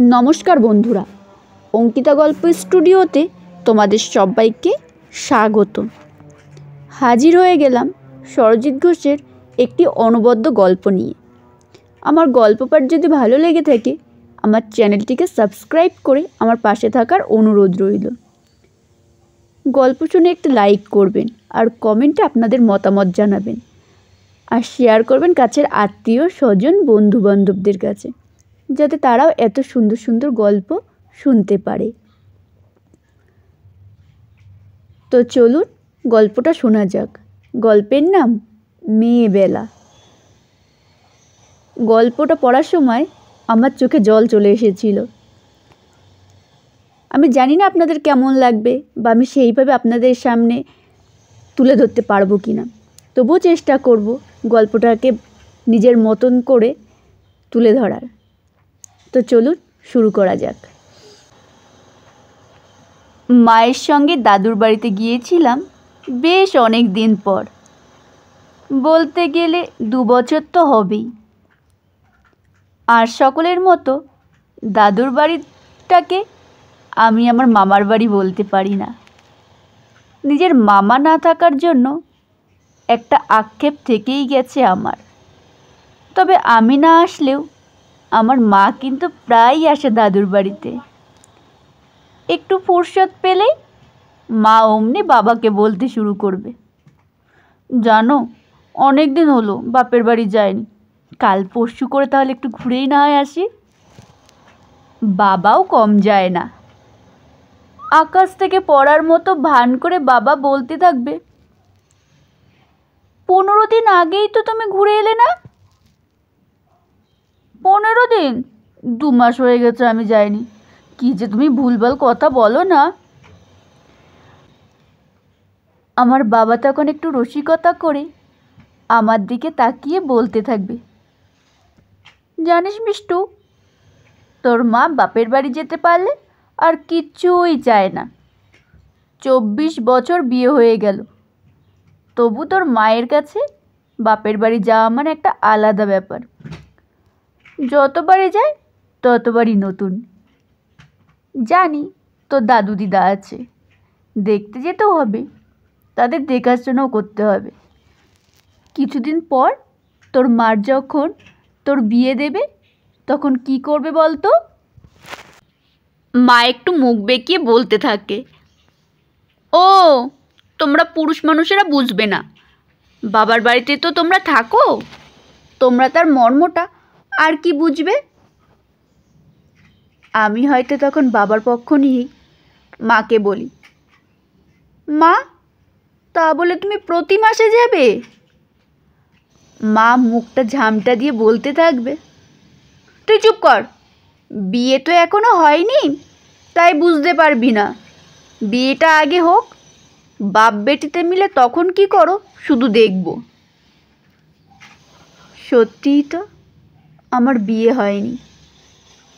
নমস্কার বন্ধুরা, অঙ্কিতা গল্প স্টুডিওতে তোমাদের সবাইকে স্বাগত। হাজির হয়ে গেলাম সরজিৎ ঘোষের একটি অনবদ্য গল্প নিয়ে। আমার গল্প পাঠ যদি ভালো লেগে থাকে আমার চ্যানেলটিকে সাবস্ক্রাইব করে আমার পাশে থাকার অনুরোধ রইল। গল্প শুনে একটু লাইক করবেন আর কমেন্টে আপনাদের মতামত জানাবেন, আর শেয়ার করবেন কাছের আত্মীয় স্বজন বন্ধুবান্ধবদের কাছে, যাতে তারাও এত সুন্দর সুন্দর গল্প শুনতে পারে। তো চলুন গল্পটা শোনা যাক। গল্পের নাম মেয়েবেলা। গল্পটা পড়ার সময় আমার চোখে জল চলে এসেছিল। আমি জানি না আপনাদের কেমন লাগবে বা আমি সেইভাবে আপনাদের সামনে তুলে ধরতে পারবো কি না, তবুও চেষ্টা করব গল্পটাকে নিজের মতন করে তুলে ধরার। তো চলুন শুরু করা যাক। মায়ের সঙ্গে দাদুর বাড়িতে গিয়েছিলাম বেশ অনেক দিন পর, বলতে গেলে 2 বছর তো হবেই। আর সকলের মতো দাদুর বাড়িটাকে আমি আমার মামার বাড়ি বলতে পারি না। নিজের মামা না থাকার জন্য একটা আক্ষেপ থেকেই গেছে আমার। তবে আমি না আসলেও আমার মা কিন্তু প্রায়ই আসে দাদুর বাড়িতে। একটু ফুরসত পেলেই মা অমনি বাবাকে বলতে শুরু করবে, জানো অনেক দিন হলো বাপের বাড়ি যায়নি, কাল পরশু করে তাহলে একটু ঘুরেই না হয় আসি। বাবাও কম যায় না। আকাশ থেকে পড়ার মতো ভান করে বাবা বলতে থাকবে, 15 দিন আগেই তো তুমি ঘুরে এলে না। 15 দিন? 2 মাস হয়ে গেছে আমি যাইনি। কি যে তুমি ভুলভাল কথা বলো না। আমার বাবা তখন একটু রসিকতা করে আমার দিকে তাকিয়ে বলতে থাকবে, জানিস মিষ্টু, তোর মা বাপের বাড়ি যেতে পারলে আর কিচ্ছুই চায় না। 24 বছর বিয়ে হয়ে গেল, তবু তোর মায়ের কাছে বাপের বাড়ি যাওয়া মানে একটা আলাদা ব্যাপার। যতবারই যায় ততবারই নতুন। জানি তোর দাদু দিদা আছে, দেখতে যেতেও হবে, তাদের দেখাশোনাও করতে হবে। কিছুদিন পর তোর মার যখন তোর বিয়ে দেবে তখন কি করবে বলতো? মা একটু মুখ বেঁকিয়ে বলতে থাকে, ও তোমরা পুরুষ মানুষেরা বুঝবে না, বাবার বাড়িতে তো তোমরা থাকো, তোমরা তার মর্মটা আর কি বুঝবে। আমি হয়তো তখন বাবার পক্ষ নিয়েই মাকে বলি, মা তা বলে তুমি প্রতি মাসে যাবে? মা মুখটা ঝামটা দিয়ে বলতে থাকবে, তুই চুপ কর, বিয়ে তো এখনো হয়নি তাই বুঝতে পারবি না, বিয়েটা আগে হোক, বাপ বেটিতে মিলে তখন কি করো শুধু দেখব। সত্যিই তো আমার বিয়ে হয়নি,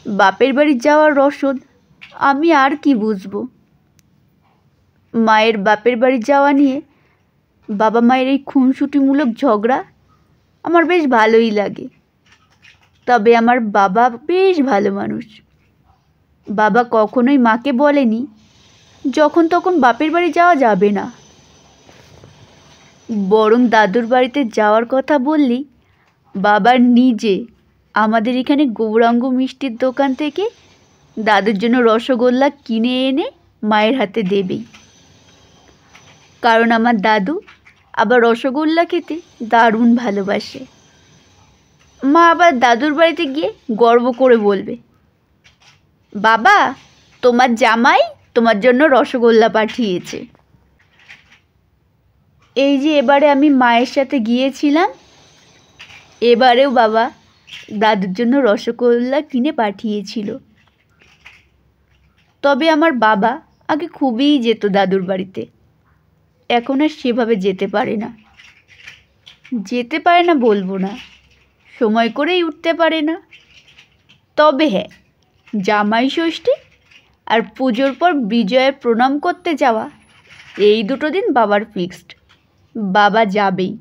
বাপের বাড়ি যাওয়ার রসদ আমি আর কি বুঝবো। মায়ের বাপের বাড়ি যাওয়া নিয়ে বাবা মায়ের এই খুনসুটিমূলক ঝগড়া আমার বেশ ভালোই লাগে। তবে আমার বাবা বেশ ভালো মানুষ। বাবা কখনোই মাকে বলেনি যখন তখন বাপের বাড়ি যাওয়া যাবে না। বরং দাদুর বাড়িতে যাওয়ার কথা বললেই বাবা নিজে আমাদের এখানে গৌরাঙ্গ মিষ্টির দোকান থেকে দাদুর জন্য রসগোল্লা কিনে এনে মায়ের হাতে দেবেই। কারণ আমার দাদু আবার রসগোল্লা খেতে দারুণ ভালোবাসে। মা আবার দাদুর বাড়িতে গিয়ে গর্ব করে বলবে, বাবা তোমার জামাই তোমার জন্য রসগোল্লা পাঠিয়েছে। এই যে এবারে আমি মায়ের সাথে গিয়েছিলাম, এবারেও বাবা দাদুর জন্য রসগোল্লা কিনে পাঠিয়েছিল। তবে আমার বাবা আগে খুবই যেত দাদুর বাড়িতে, এখন আর সেভাবে যেতে পারে না। যেতে পারে না বলবো না, সময় করেই উঠতে পারে না। তবে হ্যাঁ, জামাই ষষ্ঠী আর পুজোর পর বিজয়ের প্রণাম করতে যাওয়া, এই 2 দিন বাবার ফিক্সড, বাবা যাবেই।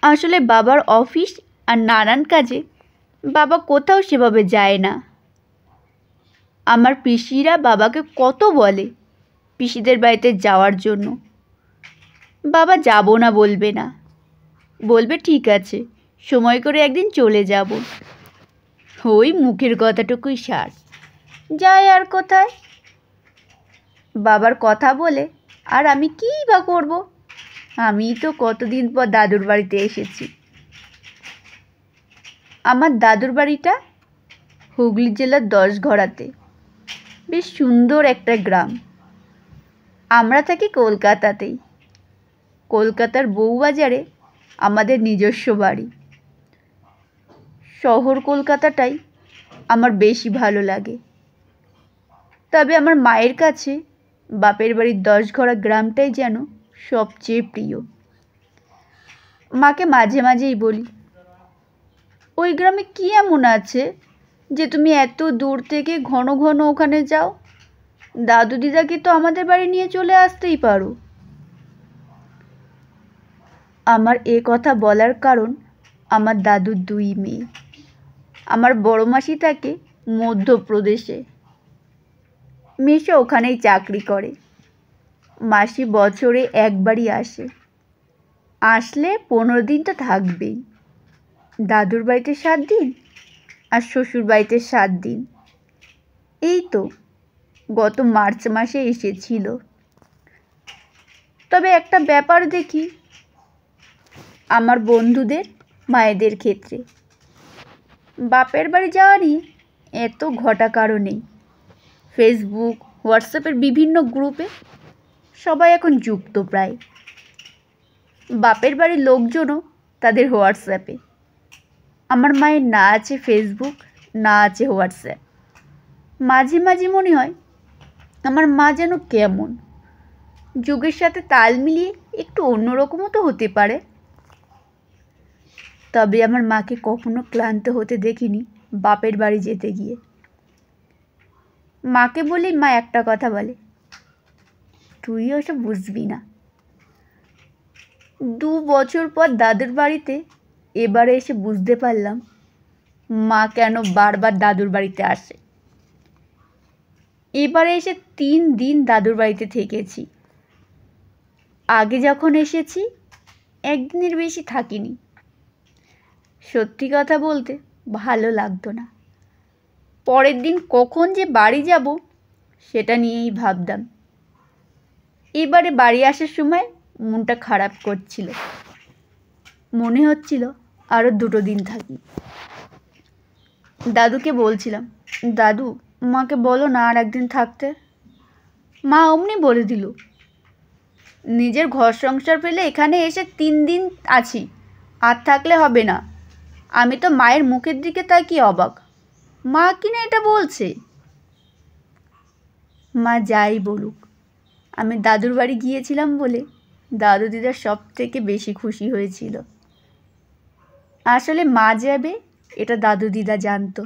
আসলে বাবার অফিস আর নানান কাজে বাবা কোথাও সেভাবে যায় না। আমার পিসিরা বাবাকে কত বলে পিসিদের বাড়িতে যাওয়ার জন্য, বাবা যাব না বলবে না, বলবে ঠিক আছে সময় করে একদিন চলে যাব। ওই মুখের কথাটুকুই সার, যায় আর কোথায়। বাবার কথা বলে আর আমি কী বা করব? আমি তো কতদিন পর দাদুর বাড়িতে এসেছি। আমার দাদুর বাড়িটা হুগলি জেলার 10ঘড়াতে, বেশ সুন্দর একটা গ্রাম। আমরা থাকি কলকাতাতেই। কলকাতার বউবাজারে আমাদের নিজস্ব বাড়ি। শহর কলকাতাটাই আমার বেশি ভালো লাগে, তবে আমার মায়ের কাছে বাপের বাড়ির 10ঘড়া গ্রামটাই যেন সবচেয়ে প্রিয়। মাকে মাঝে মাঝেই বলি, ওই গ্রামে কী এমন আছে যে তুমি এত দূর থেকে ঘন ঘন ওখানে যাও? দাদু দিদাকে তো আমাদের বাড়ি নিয়ে চলে আসতেই পারো। আমার এ কথা বলার কারণ আমার দাদুর 2 মেয়ে। আমার বড় মাসি থাকে মধ্যপ্রদেশে, মেসো ওখানেই চাকরি করে। মাসি বছরে একবারই আসে, আসলে 15 দিন তো থাকবেই। দাদুর বাড়িতে 7 দিন আর শ্বশুর বাড়িতে 7 দিন। এই তো গত মার্চ মাসে এসেছিল। তবে একটা ব্যাপার দেখি আমার বন্ধুদের মায়েদের ক্ষেত্রে, বাপের বাড়ি যাওয়া নিয়ে এত ঘটা কারো নেই। ফেসবুক হোয়াটসঅ্যাপের বিভিন্ন গ্রুপে সবাই এখন যুক্ত প্রায়। বাপের বাড়ির লোকজনও তাদের হোয়াটসঅ্যাপে। আমার মায়ের না আছে ফেসবুক, না আছে হোয়াটসঅ্যাপ। মাঝে মাঝে মনে হয় আমার মা যেন কেমন, যুগের সাথে তাল মিলিয়ে একটু অন্যরকমও তো হতে পারে। তবে আমার মাকে কখনো ক্লান্ত হতে দেখিনি বাপের বাড়ি যেতে গিয়ে। মাকে বলি মা একটা কথা বলে, তুই ওসব বুঝবি না। 2 বছর পর দাদুর বাড়িতে এবারে এসে বুঝতে পারলাম মা কেন বারবার দাদুর বাড়িতে আসে। এবারে এসে 3 দিন দাদুর বাড়িতে থেকেছি। আগে যখন এসেছি 1 দিনের বেশি থাকিনি। সত্যি কথা বলতে ভালো লাগতো না। পরের দিন কখন যে বাড়ি যাব সেটা নিয়েই ভাবতাম। এবারে বাড়ি আসার সময় মনটা খারাপ করছিল, মনে হচ্ছিল আরও 2 দিন থাকি। দাদুকে বলছিলাম, দাদু মাকে বলো না আর একদিন থাকতে। মা অমনি বলে দিল, নিজের ঘর সংসার ফেলে এখানে এসে 3 দিন আছি, আর থাকলে হবে না। আমি তো মায়ের মুখের দিকে তাকিয়ে অবাক, মা কিনা এটা বলছে। মা যাই বলুক, আমি দাদুর বাড়ি গিয়েছিলাম বলে দাদু দিদা সব থেকে বেশি খুশি হয়েছিল। আসলে মা যাবে এটা দাদু দিদা জানতো।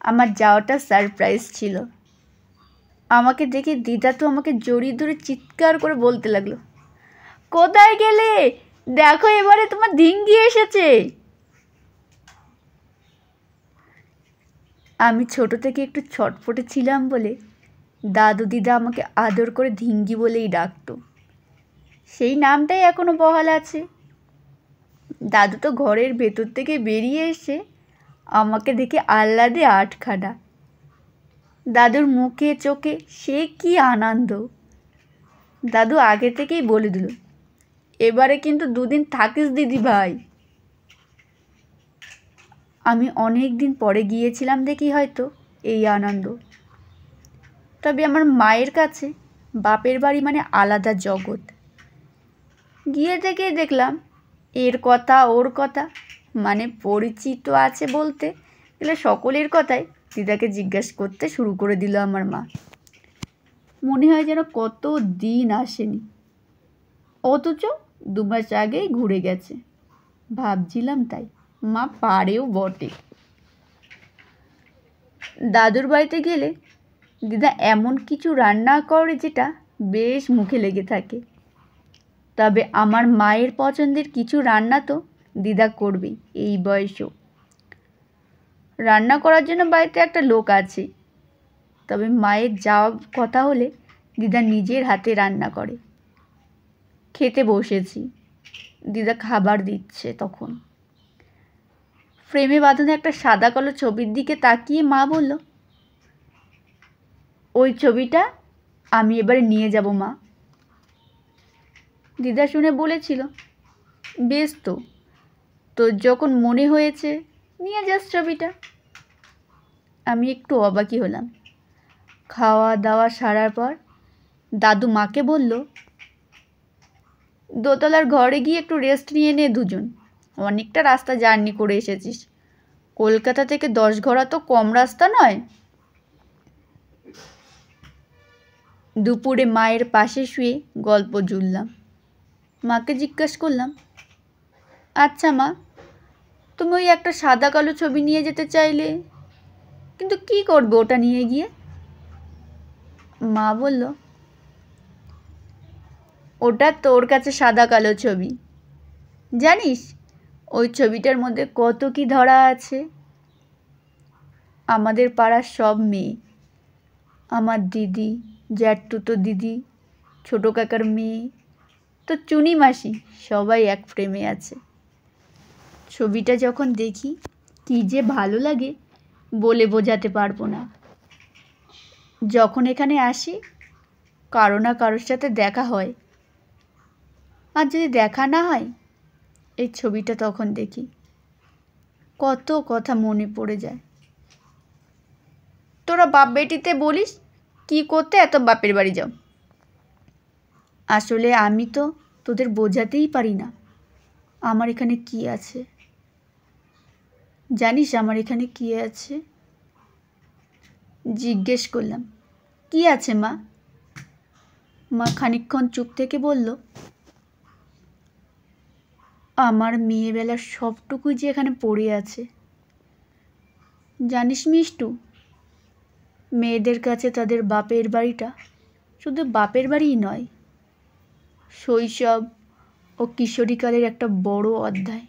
আমার যাওয়াটা সারপ্রাইজ ছিল। আমাকে দেখে দিদা তো আমাকে জড়িয়ে ধরে চিৎকার করে বলতে লাগলো, কোথায় গেলে? দেখো এবারে তোমার ধিঙ্গি এসেছে। আমি ছোট থেকে একটু ছটফটে ছিলাম বলে দাদু দিদা আমাকে আদর করে ধিঙ্গি বলেই ডাকতো। সেই নামটাই এখনো বহাল আছে। দাদু তো ঘরের ভেতর থেকে বেরিয়ে এসে আমাকে দেখে আহ্লাদে আটখানা। দাদুর মুখে চোখে সে কি আনন্দ। দাদু আগে থেকেই বলে দিল, এবারে কিন্তু 2 দিন থাকিস দিদি ভাই। আমি অনেক দিন পরে গিয়েছিলাম দেখি হয়তো এই আনন্দ। তবে আমার মায়ের কাছে বাপের বাড়ি মানে আলাদা জগৎ। গিয়ে থেকে দেখলাম এর কথা ওর কথা, মানে পরিচিত আছে বলতে গেলে সকলের কথাই দিদাকে জিজ্ঞাসা করতে শুরু করে দিল আমার মা। মনে হয় যেন কত দিন আসেনি, অথচ 2 মাস আগেই ঘুরে গেছে। ভাবছিলাম তাই মা পারেও বটে। দাদুর বাড়িতে গেলে দিদা এমন কিছু রান্না করে যেটা বেশ মুখে লেগে থাকে। তবে আমার মায়ের পছন্দের কিছু রান্না তো দিদা করবেই এই বয়সেও। রান্না করার জন্য বাড়িতে একটা লোক আছে, তবে মায়ের যাওয়া কথা হলে দিদা নিজের হাতে রান্না করে। খেতে বসেছি, দিদা খাবার দিচ্ছে। তখন ফ্রেমে বাঁধানো একটা সাদা কালো ছবির দিকে তাকিয়ে মা বলল, ওই ছবিটা আমি এবারে নিয়ে যাব মা। দিদা শুনে বলেছিল, বেশ তো, তোর যখন মনে হয়েছে নিয়ে যাস ছবিটা। আমি একটু অবাকই হলাম। খাওয়া দাওয়া সারার পর দাদু মাকে বলল, দোতলার ঘরে গিয়ে একটু রেস্ট নিয়ে নে দুজন, অনেকটা রাস্তা জার্নি করে এসেছিস। কলকাতা থেকে 10 ঘোড়া তো কম রাস্তা নয়। দুপুরে মায়ের পাশে শুয়ে গল্প জুড়লাম। মাকে জিজ্ঞাসা করলাম, আচ্ছা মা, তুমি ওই একটা সাদা কালো ছবি নিয়ে যেতে চাইলে, কিন্তু কি করবে ওটা নিয়ে গিয়ে? মা বলল, ওটা তোর কাছে সাদা কালো ছবি, জানিস ওই ছবিটার মধ্যে কত কি ধরা আছে। আমাদের পাড়ার সব মেয়ে, আমার দিদি, জ্যাঠতুতো দিদি, ছোটো কাকার মেয়ে, তো চুনি মাসি, সবাই এক ফ্রেমে আছে। ছবিটা যখন দেখি কি যে ভালো লাগে বলে বোঝাতে পারবো না। যখন এখানে আসি কারো না কারোর সাথে দেখা হয়, আর যদি দেখা না হয় এই ছবিটা তখন দেখি, কত কথা মনে পড়ে যায়। তোরা বাপ বেটিতে বলিস কি করতে এত বাপের বাড়ি যাও। আসলে আমি তো তোদের বোঝাতেই পারি না আমার এখানে কি আছে। জানিস আমার এখানে কি আছে? জিজ্ঞেস করলাম, কি আছে মা? মা খানিকক্ষণ চুপ থেকে বলল, আমার মেয়েবেলার সবটুকুই যে এখানে পড়ে আছে। জানিস মিষ্টু, মেয়েদের কাছে তাদের বাপের বাড়িটা শুধু বাপের বাড়িই নয়, শৈশব ও কিশোরীকালের একটা বড় অধ্যায়।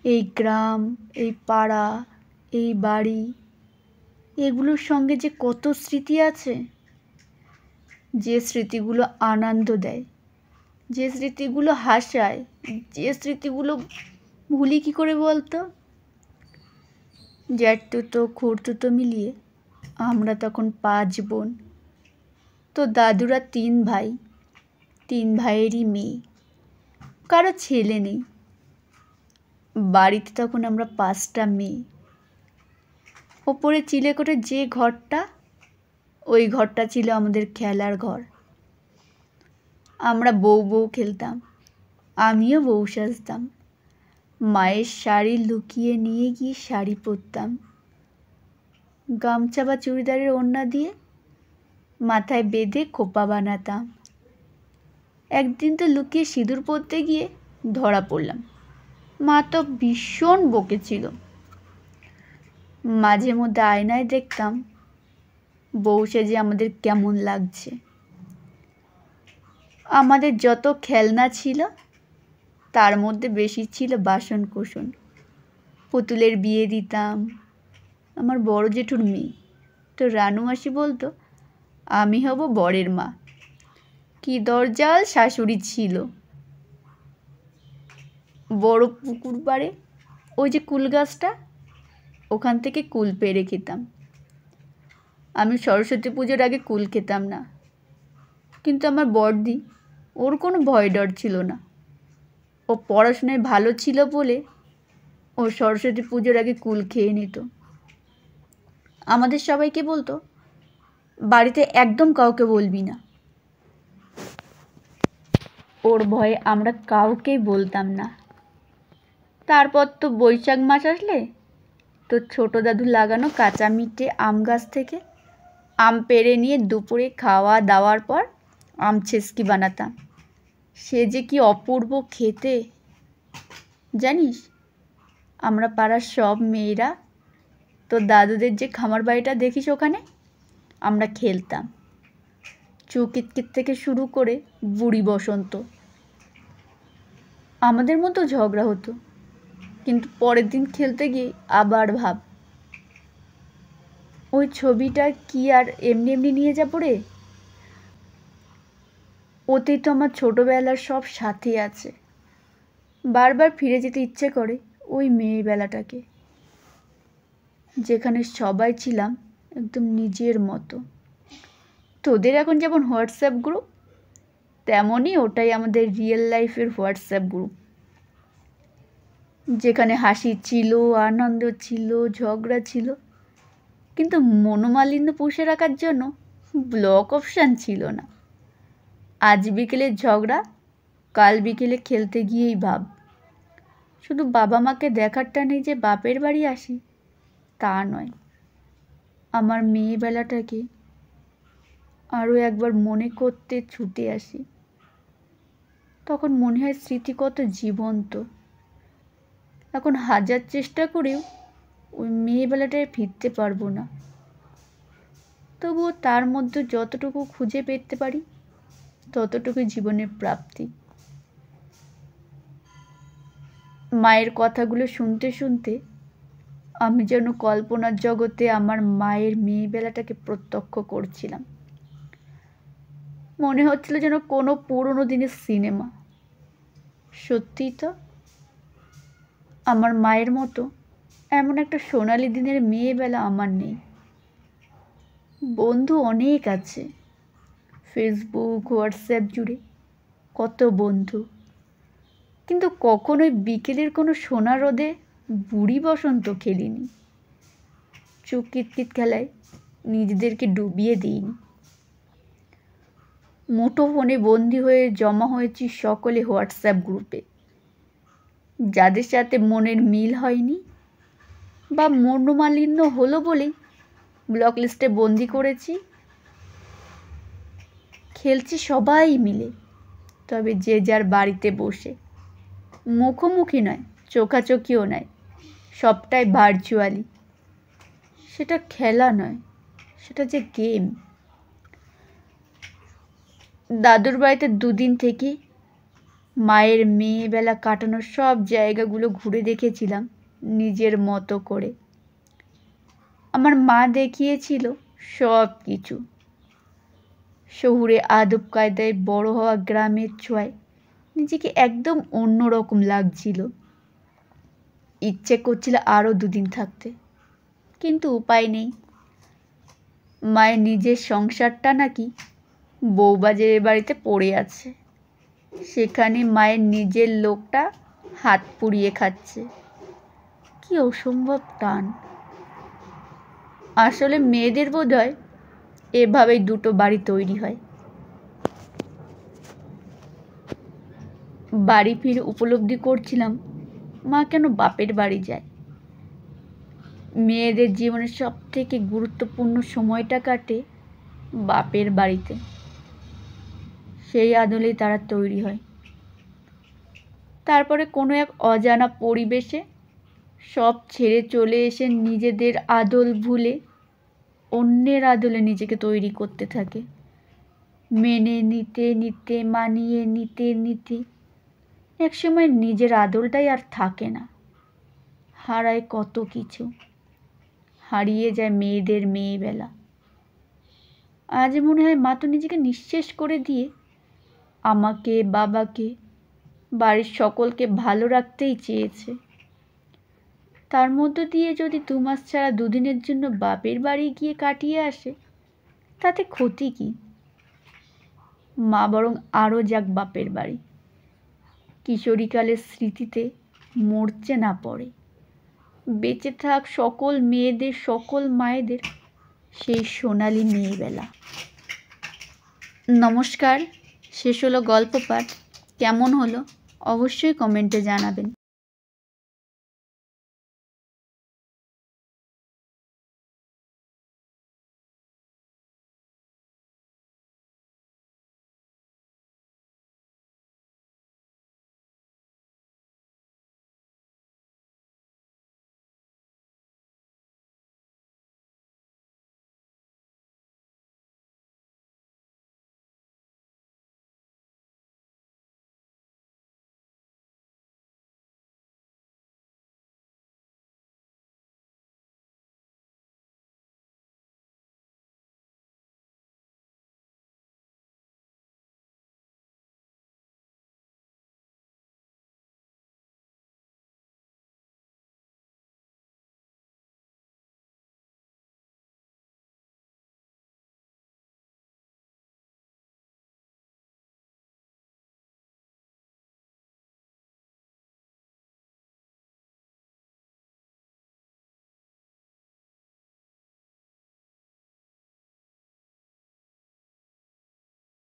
এই গ্রাম, এই পাড়া, এই বাড়ি, এগুলোর সঙ্গে যে কত স্মৃতি আছে, যে স্মৃতিগুলো আনন্দ দেয়, যে স্মৃতিগুলো হাসায়, যে স্মৃতিগুলো ভুলি কী করে বলতো? জ্যাঠতুতো খুড়তুতো মিলিয়ে আমরা তখন 5 বোন, তো দাদুরা 3 ভাই, 3 ভাইয়েরই মেয়ে, কারো ছেলে নেই। বাড়িতে তখন আমরা 5টা মেয়ে। ওপরে চিলেকোঠে যে ঘরটা, ওই ঘরটা ছিল আমাদের খেলার ঘর। আমরা বউ বউ খেলতাম, আমিও বউ সাজতাম, মায়ের শাড়ি লুকিয়ে নিয়ে গিয়ে শাড়ি পরতাম, গামছা বা চুড়িদারের ওড়না দিয়ে মাথায় বেঁধে খোপা বানাতাম। একদিন তো লুকিয়ে সিঁদুর পরতে গিয়ে ধরা পড়লাম। মা তো ভীষণ বকেছিল। মাঝে মধ্যে আয়নায় দেখতাম বউ সেজে আমাদের কেমন লাগছে। আমাদের যত খেলনা ছিল তার মধ্যে বেশি ছিল বাসন কোসন। পুতুলের বিয়ে দিতাম। আমার বড় জেঠুর মেয়ে, তো রানু মাসি বলতো আমি হব বরের মা। কি দরজাল শাশুড়ি ছিল। বড় পুকুর পাড়ে ওই যে কুল গাছটা, ওখান থেকে কুল পেড়ে খেতাম। আমি সরস্বতী পুজোর আগে কুল খেতাম না, কিন্তু আমার বড়দি, ওর কোনো ভয় ডর ছিল না। ও পড়াশোনায় ভালো ছিল বলে ও সরস্বতী পুজোর আগে কুল খেয়ে নিত। আমাদের সবাইকে বলতো বাড়িতে একদম কাউকে বলবি না। ওর ভয়ে আমরা কাউকেই বলতাম না। তারপর তো বৈশাখ মাস আসলে তো ছোটো দাদু লাগানো কাঁচা মিঠে আম গাছ থেকে আম পেড়ে নিয়ে দুপুরে খাওয়া দাওয়ার পর আম ছেঁচকি বানাতাম। সে যে কি অপূর্ব খেতে। জানিস, আমরা পাড়ার সব মেয়েরা, তো দাদুদের যে খামার বাড়িটা দেখিস ওখানে আমরা খেলতাম। চুকিতকিত থেকে শুরু করে বুড়ি বসন্ত, আমাদের মতো ঝগড়া হতো, কিন্তু পরের দিন খেলতে গিয়ে আবার ভাব, ওই ছবিটা কি আর এমনি এমনি নিয়ে যাবো রে? ওতেই তো আমার ছোটোবেলার সব সাথী আছে। বারবার ফিরে যেতে ইচ্ছে করে ওই মেয়েবেলাটাকে, যেখানে সবাই ছিলাম একদম নিজের মতো। তোদের এখন যেমন হোয়াটসঅ্যাপ গ্রুপ, তেমনই ওটাই আমাদের রিয়েল লাইফের হোয়াটসঅ্যাপ গ্রুপ, যেখানে হাসি ছিল, আনন্দ ছিল, ঝগড়া ছিল, কিন্তু মনোমালিন্য পুষে রাখার জন্য ব্লক অপশান ছিল না। আজ বিকেলে ঝগড়া, কাল বিকেলে খেলতে গিয়েই ভাব। শুধু বাবা মাকে দেখারটা নেই যে বাপের বাড়ি আসি, তা নয়, আমার মেয়েবেলাটাকে আরও একবার মনে করতে ছুটে আসি। তখন মনে হয় স্মৃতি কত জীবন্ত। এখন হাজার চেষ্টা করেও ওই মেয়েবেলাটায় ফিরতে পারবো না, তবুও তার মধ্যে যতটুকু খুঁজে পেতে পারি ততটুকুই জীবনের প্রাপ্তি। মায়ের কথাগুলো শুনতে শুনতে আমি যেন কল্পনার জগতে আমার মায়ের মেয়েবেলাটাকে প্রত্যক্ষ করছিলাম। মনে হচ্ছিল যেন কোনো পুরনো দিনের সিনেমা। সত্যিই তো, আমার মায়ের মতো এমন একটা সোনালি দিনের মেয়েবেলা আমার নেই। বন্ধু অনেক আছে, ফেসবুক, হোয়াটসঅ্যাপ জুড়ে কত বন্ধু, কিন্তু কখনোই বিকেলের কোনো সোনা রোদে বুড়ি বসন্ত খেলিনি। চুপ কিতকিত খেলায় নিজেদেরকে ডুবিয়ে দিইনি। মুঠো ফোনে বন্দি হয়ে জমা হয়েছি সকলে হোয়াটসঅ্যাপ গ্রুপে। যাদের সাথে মনের মিল হয়নি বা মনোমালিন্য হলো বলেই ব্লক লিস্টে বন্দি করেছি। খেলছি সবাই মিলে, তবে যে যার বাড়িতে বসে, মুখোমুখি নয়, চোখাচোখিও নয়, সবটাই ভার্চুয়ালি। সেটা খেলা নয়, সেটা যে গেম। দাদুর বাড়িতে দুদিন থেকে মায়ের মেয়েবেলা কাটানোর সব জায়গাগুলো ঘুরে দেখেছিলাম নিজের মতো করে। আমার মা দেখিয়েছিল সব কিছু। শহুরে আদব কায়দায় বড় হওয়া গ্রামের ছোঁয়ায় নিজেকে একদম অন্যরকম লাগছিল। ইচ্ছে করছিল আরও দুদিন থাকতে, কিন্তু উপায় নেই। মায়ের নিজের সংসারটা নাকি বউবাজারের বাড়িতে পড়ে আছে, সেখানে মায়ের নিজের লোকটা হাত পুড়িয়ে খাচ্ছে। কি অসম্ভব টান! আসলে মেয়েদের বোধহয় এভাবেই দুটো বাড়ি তৈরি হয়। বাড়ি ফিরে উপলব্ধি করছিলাম মা কেন বাপের বাড়ি যায়। মেয়েদের জীবনের সব থেকে গুরুত্বপূর্ণ সময়টা কাটে বাপের বাড়িতে। সেই আদলেই তারা তৈরি হয়। তারপরে কোনো এক অজানা পরিবেশে সব ছেড়ে চলে এসে নিজেদের আদল ভুলে অন্যের আদলে নিজেকে তৈরি করতে থাকে। মেনে নিতে নিতে, মানিয়ে নিতে নিতে একসময় নিজের আদলটাই আর থাকে না। হারায় কত কিছু, হারিয়ে যায় মেয়েদের মেয়েবেলা। আজ মনে হয় মা তো নিজেকে নিঃশেষ করে দিয়ে আমাকে, বাবাকে, বাড়ির সকলকে ভালো রাখতেই চেয়েছে। তার মধ্য দিয়ে যদি 2 মাস ছাড়া 2 দিনের জন্য বাপের বাড়ি গিয়ে কাটিয়ে আসে, তাতে ক্ষতি কি? মা বরং আরও যাক বাপের বাড়ি, কিশোরীকালের স্মৃতিতে মরচে না পড়ে। বেঁচে থাক সকল মেয়েদের, সকল মায়েদের সেই সোনালি মেয়েবেলা। নমস্কার, শেষ হলো গল্প পাঠ। কেমন হলো অবশ্যই কমেন্টে জানাবেন।